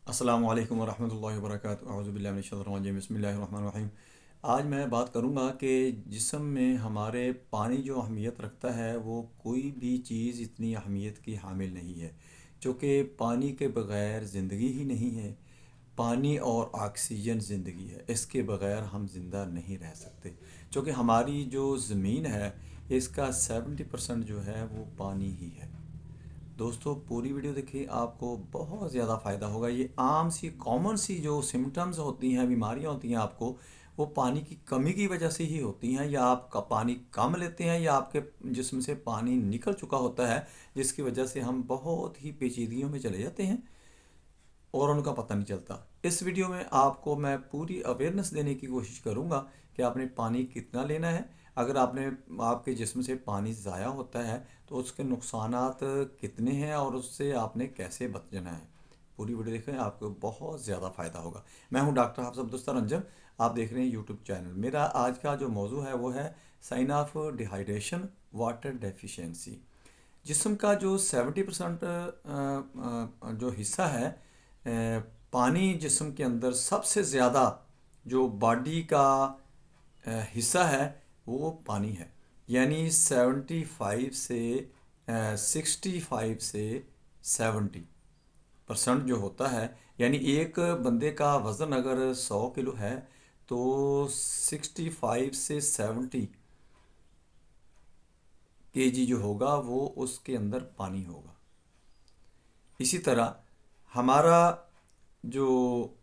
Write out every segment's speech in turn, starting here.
अस्सलामु अलैकुम वरहमतुल्लाहि वबरकातुहू अऊज़ु बिल्लाहि मिनश शैतानिर रजीम बिस्मिल्लाहिर्रहमानिर्रहीम। आज मैं बात करूँगा कि जिस्म में हमारे पानी जो अहमियत रखता है वो कोई भी चीज़ इतनी अहमियत की हामिल नहीं है, क्योंकि पानी के बग़ैर ज़िंदगी ही नहीं है। पानी और ऑक्सीजन ज़िंदगी है, इसके बग़ैर हम ज़िंदा नहीं रह सकते, क्योंकि हमारी जो ज़मीन है इसका 70% जो है वो पानी ही है। दोस्तों पूरी वीडियो देखिए, आपको बहुत ज़्यादा फ़ायदा होगा। ये आम सी कॉमन सी जो सिम्टम्स होती हैं, बीमारियां होती हैं, आपको वो पानी की कमी की वजह से ही होती हैं, या आप का पानी कम लेते हैं या आपके जिस्म से पानी निकल चुका होता है, जिसकी वजह से हम बहुत ही पेचीदगियों में चले जाते हैं और उनका पता नहीं चलता। इस वीडियो में आपको मैं पूरी अवेयरनेस देने की कोशिश करूंगा कि आपने पानी कितना लेना है। अगर आपके जिस्म से पानी ज़ाया होता है तो उसके नुकसानात कितने हैं और उससे आपने कैसे बचना है। पूरी वीडियो देखें, आपको बहुत ज़्यादा फ़ायदा होगा। मैं हूं डॉक्टर हाफिज़ अब्दुल रंजन, आप देख रहे हैं यूट्यूब चैनल। मेरा आज का जो मौजू है वो है sign of dehydration, water deficiency. जिस्म का जो 70% जो हिस्सा है, पानी जिस्म के अंदर सबसे ज़्यादा जो बॉडी का हिस्सा है वो पानी है। यानी 65 से 70% जो होता है, यानी एक बंदे का वज़न अगर 100 किलो है तो 65 से 70 kg जो होगा वो उसके अंदर पानी होगा। इसी तरह हमारा जो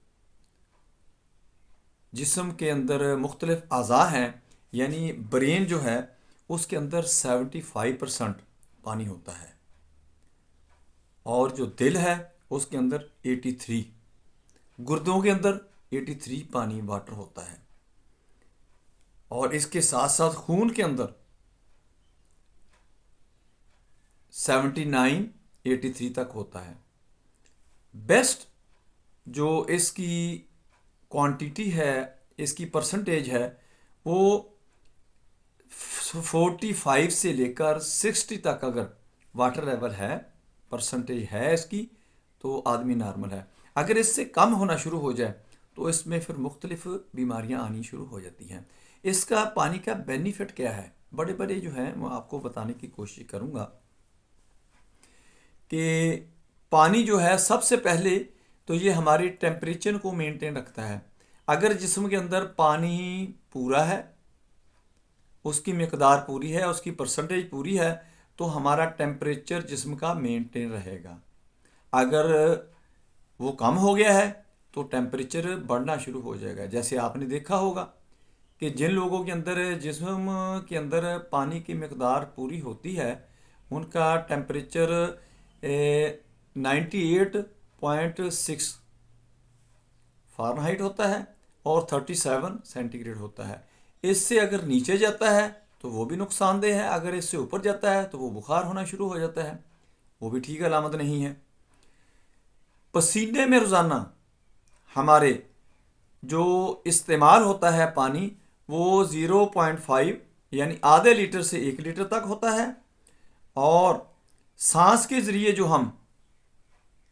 जिस्म के अंदर मुख्तलिफ अज़ा हैं, यानी ब्रेन जो है उसके अंदर 75% पानी होता है, और जो दिल है उसके अंदर 83, गुर्दों के अंदर 83 पानी वाटर होता है, और इसके साथ साथ खून के अंदर 79 83 तक होता है। बेस्ट जो इसकी क्वांटिटी है, इसकी परसेंटेज है, वो 45 से लेकर 60 तक अगर वाटर लेवल है, परसेंटेज है इसकी, तो आदमी नॉर्मल है। अगर इससे कम होना शुरू हो जाए तो इसमें फिर मुख्तलिफ बीमारियां आनी शुरू हो जाती हैं। इसका पानी का बेनिफिट क्या है, बड़े बड़े जो हैं वो आपको बताने की कोशिश करूँगा कि पानी जो है सबसे पहले तो ये हमारे टेम्परेचर को मेंटेन रखता है। अगर जिस्म के अंदर पानी पूरा है, उसकी मकदार पूरी है, उसकी परसेंटेज पूरी है, तो हमारा टेम्परेचर जिस्म का मेंटेन रहेगा। अगर वो कम हो गया है तो टेम्परेचर बढ़ना शुरू हो जाएगा। जैसे आपने देखा होगा कि जिन लोगों के अंदर जिस्म के अंदर पानी की मकदार पूरी होती है उनका टेम्परेचर 98.6 फ़ारेनहाइट होता है और 37 सेंटीग्रेड होता है। इससे अगर नीचे जाता है तो वो भी नुकसानदेह है, अगर इससे ऊपर जाता है तो वो बुखार होना शुरू हो जाता है, वो भी ठीक अलामत नहीं है। पसीने में रोज़ाना हमारे जो इस्तेमाल होता है पानी वो 0.5 यानी आधे लीटर से 1 लीटर तक होता है। और सांस के ज़रिए जो हम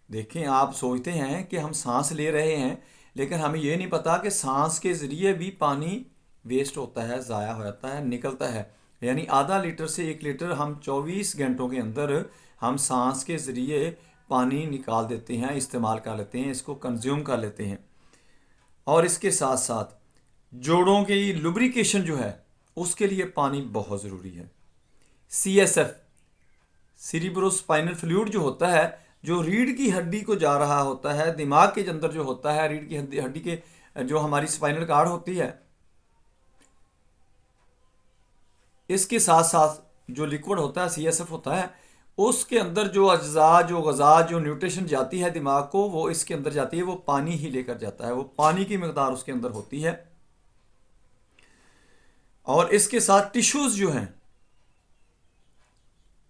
देखें, आप सोचते हैं कि हम सांस ले रहे हैं, लेकिन हमें ये नहीं पता कि सांस के ज़रिए भी पानी वेस्ट होता है, ज़ाया हो जाता है, निकलता है। यानी आधा लीटर से 1 लीटर हम 24 घंटों के अंदर हम सांस के ज़रिए पानी निकाल देते हैं, इस्तेमाल कर लेते हैं, इसको कंज्यूम कर लेते हैं। और इसके साथ साथ जोड़ों की लुब्रिकेशन जो है उसके लिए पानी बहुत ज़रूरी है। CSF, सीरिब्रोस्पाइनल फ्लूइड जो होता है, जो रीढ़ की हड्डी को जा रहा होता है, दिमाग के अंदर जो होता है, रीढ़ की हड्डी के जो हमारी स्पाइनल कार्ड होती है, इसके साथ साथ जो लिक्विड होता है CSF होता है, उसके अंदर जो अज्जा, जो गज़ा, जो न्यूट्रिशन जाती है दिमाग को, वो इसके अंदर जाती है, वो पानी ही लेकर जाता है, वो पानी की मकदार उसके अंदर होती है। और इसके साथ टिश्यूज़ जो हैं,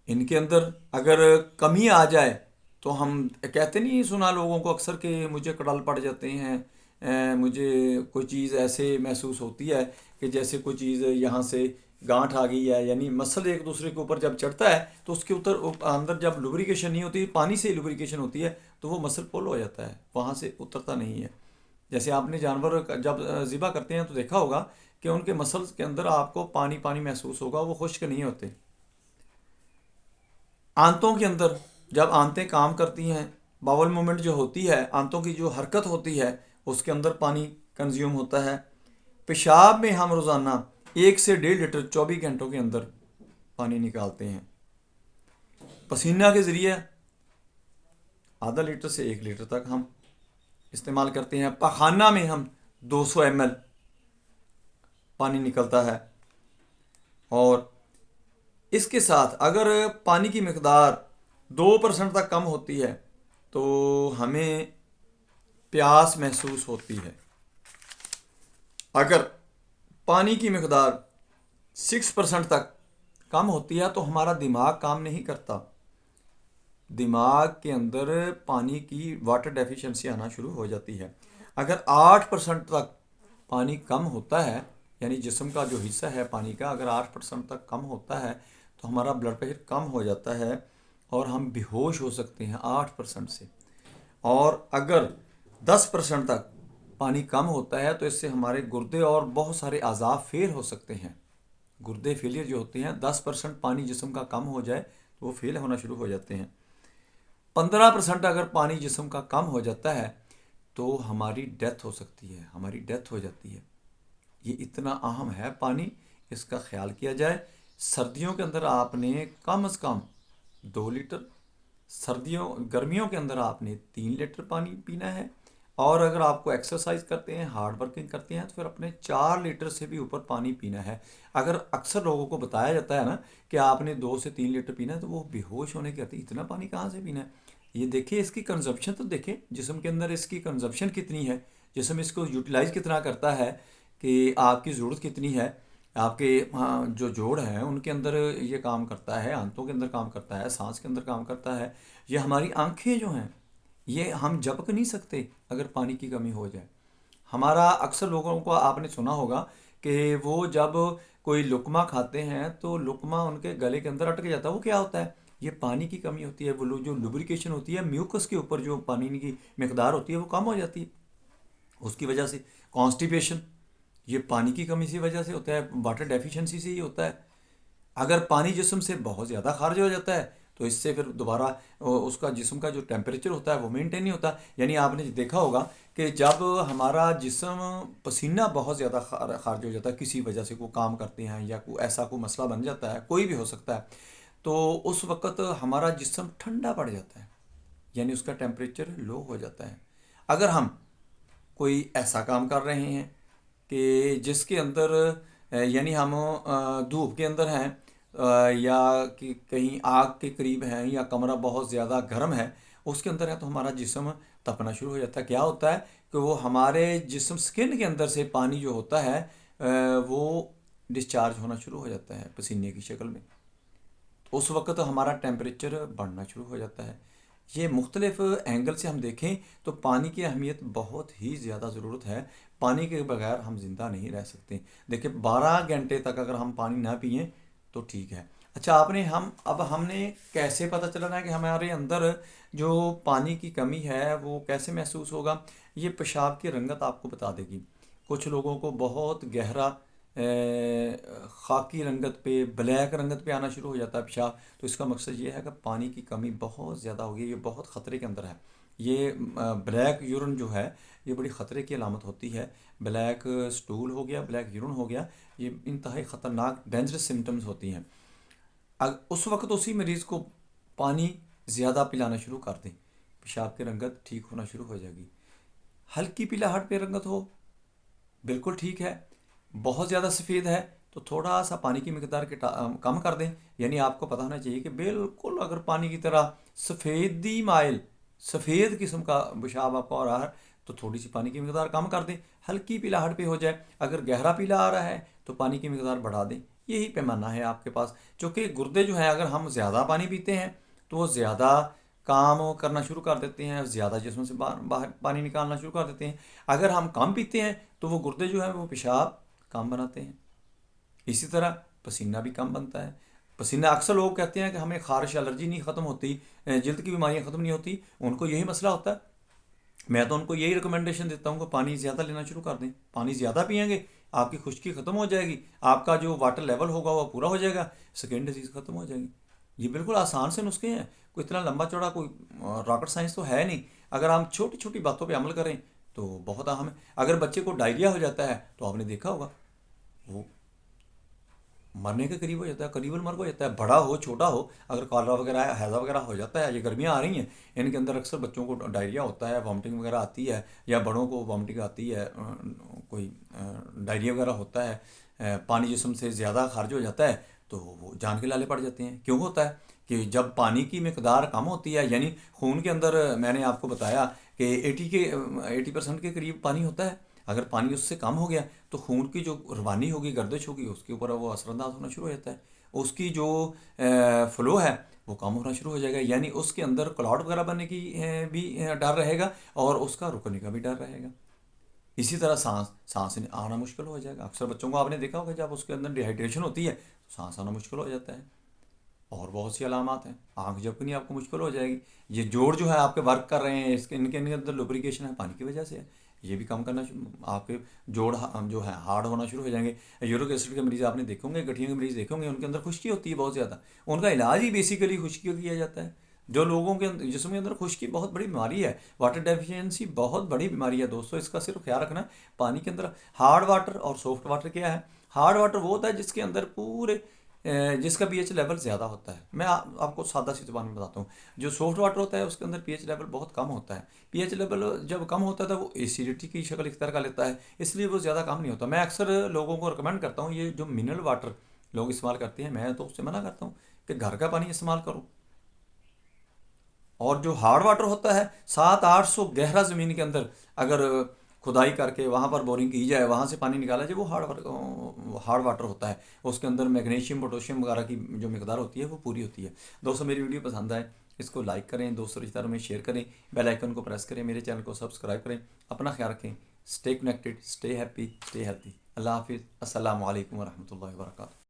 इनके अंदर अगर कमी आ जाए तो हम कहते नहीं, सुना लोगों को अक्सर कि मुझे कड़ल पड़ जाते हैं, मुझे कोई चीज़ ऐसे महसूस होती है कि जैसे कोई चीज़ यहाँ से गांठ आ गई है, यानी मसल एक दूसरे के ऊपर जब चढ़ता है तो उसके अंदर जब लुब्रिकेशन नहीं होती, पानी से लुब्रिकेशन होती है, तो वो मसल पुल हो जाता है, वहाँ से उतरता नहीं है। जैसे आपने जानवर जब ज़िबा करते हैं तो देखा होगा कि उनके मसल्स के अंदर आपको पानी पानी महसूस होगा, वो खुश्क नहीं होते। आंतों के अंदर जब आंतें काम करती हैं, बावल मूवमेंट जो होती है, आंतों की जो हरकत होती है, उसके अंदर पानी कंज्यूम होता है। पेशाब में हम रोज़ाना 1 से 1.5 लीटर 24 घंटों के अंदर पानी निकालते हैं। पसीना के ज़रिए ½ लीटर से 1 लीटर तक हम इस्तेमाल करते हैं। पखाना में हम 200 ml पानी निकलता है। और इसके साथ अगर पानी की मकदार 2% तक कम होती है तो हमें प्यास महसूस होती है। अगर पानी की मकदार 6% तक कम होती है तो हमारा दिमाग काम नहीं करता, दिमाग के अंदर पानी की वाटर डेफिशिएंसी आना शुरू हो जाती है। अगर 8% तक पानी कम होता है, यानी जिस्म का जो हिस्सा है पानी का अगर 8% तक कम होता है तो हमारा ब्लड प्रेशर कम हो जाता है और हम बेहोश हो सकते हैं 8% से। और अगर 10% तक पानी कम होता है तो इससे हमारे गुर्दे और बहुत सारे अज़ा फेल हो सकते हैं। गुर्दे फेलियर जो होते हैं, 10% पानी जिस्म का कम हो जाए तो वो फेल होना शुरू हो जाते हैं। 15% अगर पानी जिस्म का कम हो जाता है तो हमारी डेथ हो सकती है, हमारी डेथ हो जाती है। ये इतना अहम है पानी, इसका ख्याल किया जाए। सर्दियों के अंदर आपने कम से कम 2 लीटर, गर्मियों के अंदर आपने 3 लीटर पानी पीना है। और अगर आपको एक्सरसाइज करते हैं, हार्ड वर्किंग करते हैं तो फिर अपने 4 लीटर से भी ऊपर पानी पीना है। अगर अक्सर लोगों को बताया जाता है ना कि आपने 2 से 3 लीटर पीना है तो वो बेहोश होने के आते, इतना पानी कहाँ से पीना है। ये देखिए, इसकी कंजप्शन तो देखें, जिस्म के अंदर इसकी कंजप्शन कितनी है, जिस्म इसको यूटिलाइज कितना करता है, कि आपकी ज़रूरत कितनी है। आपके हाँ जो जोड़ हैं उनके अंदर ये काम करता है, आंतों के अंदर काम करता है, सांस के अंदर काम करता है। ये हमारी आंखें जो हैं ये हम झपक नहीं सकते अगर पानी की कमी हो जाए। हमारा अक्सर लोगों को आपने सुना होगा कि वो जब कोई लुकमा खाते हैं तो लुकमा उनके गले के अंदर अटक जाता है। वो क्या होता है, ये पानी की कमी होती है। वो जो लुब्रिकेशन होती है, म्यूकस के ऊपर जो पानी की मकदार होती है वो कम हो जाती है। उसकी वजह से कॉन्स्टिपेशन, ये पानी की कमी की वजह से होता है, वाटर डेफिशिएंसी से ही होता है। अगर पानी जिस्म से बहुत ज़्यादा खारिज हो जाता है तो इससे फिर दोबारा उसका जिस्म का जो टेम्परेचर होता है वो मेंटेन नहीं होता। यानी आपने देखा होगा कि जब हमारा जिस्म पसीना बहुत ज़्यादा खारिज हो जाता है, किसी वजह से कोई काम करते हैं या कोई ऐसा कोई मसला बन जाता है, कोई भी हो सकता है, तो उस वक़्त हमारा जिस्म ठंडा पड़ जाता है, यानी उसका टेम्परेचर लो हो जाता है। अगर हम कोई ऐसा काम कर रहे हैं कि जिसके अंदर यानी हम धूप के अंदर हैं, या कि कहीं आग के करीब हैं, या कमरा बहुत ज़्यादा गर्म है उसके अंदर है, तो हमारा जिस्म तपना शुरू हो जाता है। क्या होता है कि वो हमारे जिस्म स्किन के अंदर से पानी जो होता है वो डिस्चार्ज होना शुरू हो जाता है पसीने की शक्ल में। उस वक्त हमारा टेम्परेचर बढ़ना शुरू हो जाता है। ये मुख्तलिफ एंगल से हम देखें तो पानी की अहमियत बहुत ही ज़्यादा ज़रूरत है। पानी के बगैर हम ज़िंदा नहीं रह सकते। देखिए 12 घंटे तक अगर हम पानी ना पिएं तो ठीक है। अच्छा, हमने कैसे पता चलना है कि हमारे अंदर जो पानी की कमी है वो कैसे महसूस होगा। ये पेशाब की रंगत आपको बता देगी। कुछ लोगों को बहुत गहरा खाकी रंगत पे, ब्लैक रंगत पे आना शुरू हो जाता है पेशाब। तो इसका मकसद ये है कि पानी की कमी बहुत ज़्यादा हो गई, ये बहुत ख़तरे के अंदर है। ये ब्लैक यूरिन जो है ये बड़ी ख़तरे की अलामत होती है। ब्लैक स्टूल हो गया, ब्लैक यूरिन हो गया, ये इंतहाई ख़तरनाक डेंजरस सिम्टम्स होती हैं। उस वक्त उसी मरीज़ को पानी ज़्यादा पिलाना शुरू कर दें, पेशाब की रंगत ठीक होना शुरू हो जाएगी। हल्की पीलाहट पे रंगत हो, बिल्कुल ठीक है। बहुत ज़्यादा सफ़ेद है तो थोड़ा सा पानी की मकदार कम कर दें। यानी आपको पता होना चाहिए कि बिल्कुल अगर पानी की तरह सफ़ेदी माइल, सफ़ेद किस्म का पेशाब आपको आ रहा है तो थोड़ी सी पानी की मकदार कम कर दें, हल्की पीलाहट पे हो जाए। अगर गहरा पीला आ रहा है तो पानी की मकदार बढ़ा दें। यही पैमाना है आपके पास। क्योंकि गुर्दे जो हैं, अगर हम ज़्यादा पानी पीते हैं तो वो ज़्यादा काम करना शुरू कर देते हैं, ज़्यादा जिस्म से बाहर पानी निकालना शुरू कर देते हैं। अगर हम कम पीते हैं तो वो गुर्दे जो हैं वो पेशाब कम बनाते हैं। इसी तरह पसीना भी कम बनता है। पसीना, अक्सर लोग कहते हैं कि हमें खारिश एलर्जी नहीं ख़त्म होती, जल्द की बीमारियाँ ख़त्म नहीं होती, उनको यही मसला होता है। मैं तो उनको यही रिकमेंडेशन देता हूँ कि पानी ज़्यादा लेना शुरू कर दें। पानी ज़्यादा पियेंगे, आपकी खुश्की ख़त्म हो जाएगी, आपका जो वाटर लेवल होगा वो पूरा हो जाएगा, स्किन डिजीज़ ख़त्म हो जाएगी। ये बिल्कुल आसान से नुस्खे हैं, कोई इतना लंबा चौड़ा कोई रॉकेट साइंस तो है नहीं। अगर हम छोटी छोटी बातों पे अमल करें तो बहुत अहम है। अगर बच्चे को डायरिया हो जाता है तो आपने देखा होगा वो मरने के करीब हो जाता है, करीबन मर हो जाता है, बड़ा हो छोटा हो। अगर कॉलरा वगैरह हैज़ा वगैरह हो जाता है, ये गर्मियाँ आ रही हैं, इनके अंदर अक्सर बच्चों को डायरिया होता है, वॉमिटिंग वगैरह आती है, या बड़ों को वॉमिटिंग आती है, कोई डायरिया वगैरह होता है, पानी जिस्म से ज़्यादा खारिज हो जाता है, तो वो जान के लाले पड़ जाते हैं। क्यों होता है कि जब पानी की मकदार कम होती है, यानी खून के अंदर, मैंने आपको बताया कि 80% के करीब पानी होता है। अगर पानी उससे कम हो गया तो खून की जो रवानी होगी, गर्दिश होगी, उसके ऊपर वो असरअंदाज होना शुरू हो जाता है। उसकी जो फ़्लो है वो कम होना शुरू हो जाएगा, यानी उसके अंदर क्लॉट वगैरह बनने की भी डर रहेगा, और उसका रुकने का भी डर रहेगा। इसी तरह सांस आना मुश्किल हो जाएगा। अक्सर बच्चों को आपने देखा होगा, जब उसके अंदर डिहाइड्रेशन होती है तो सांस आना मुश्किल हो जाता है। और बहुत सी अलामात हैं, आँख झपकनी आपको मुश्किल हो जाएगी। ये जोड़ जो है आपके वर्क कर रहे हैं, इसके इनके अंदर लुब्रिकेशन है, पानी की वजह से है। ये भी कम करना आपके जोड़ जो है हार्ड होना शुरू हो जाएंगे। यूरिक एसिड के मरीज़ आपने देखे होंगे, गठिया के मरीज़ देखे होंगे, उनके अंदर खुश्की होती है बहुत ज़्यादा। उनका इलाज ही बेसिकली खुश्की का किया जाता है। जो लोगों के जिसम के अंदर खुश्की बहुत बड़ी बीमारी है, वाटर डेफिशिएंसी बहुत बड़ी बीमारी है दोस्तों। इसका सिर्फ ख्याल रखना, पानी के अंदर हार्ड वाटर और सॉफ्ट वाटर क्या है। हार्ड वाटर वो होता है जिसके अंदर जिसका पीएच लेवल ज़्यादा होता है। मैं आपको सादा सी ज़ुबान में बताता हूँ। जो सॉफ्ट वाटर होता है उसके अंदर पीएच लेवल बहुत कम होता है। पीएच लेवल जब कम होता है तो वो एसिडिटी की शक्ल इख्तियार कर लेता है, इसलिए वो ज़्यादा कम नहीं होता। मैं अक्सर लोगों को रिकमेंड करता हूँ, ये जो मिनरल वाटर लोग इस्तेमाल करते हैं, मैं तो उससे मना करता हूँ कि घर का पानी इस्तेमाल करो। और जो हार्ड वाटर होता है, 700-800 गहरा ज़मीन के अंदर अगर खुदाई करके वहाँ पर बोरिंग की जाए, वहाँ से पानी निकाला जाए, वो हार्ड वाटर होता है। उसके अंदर मैग्नीशियम पोटेशियम वगैरह की जो मकदार होती है वो पूरी होती है। दोस्तों, मेरी वीडियो पसंद आए इसको लाइक करें, दोस्तों रिश्तेदारों में शेयर करें, बेल आइकन को प्रेस करें, मेरे चैनल को सब्सक्राइब करें। अपना ख्याल रखें, stay connected, stay happy, stay healthy. अल्लाह हाफिज़। अस्सलामु अलैकुम वरहमतुल्लाहि वबरकातुहू।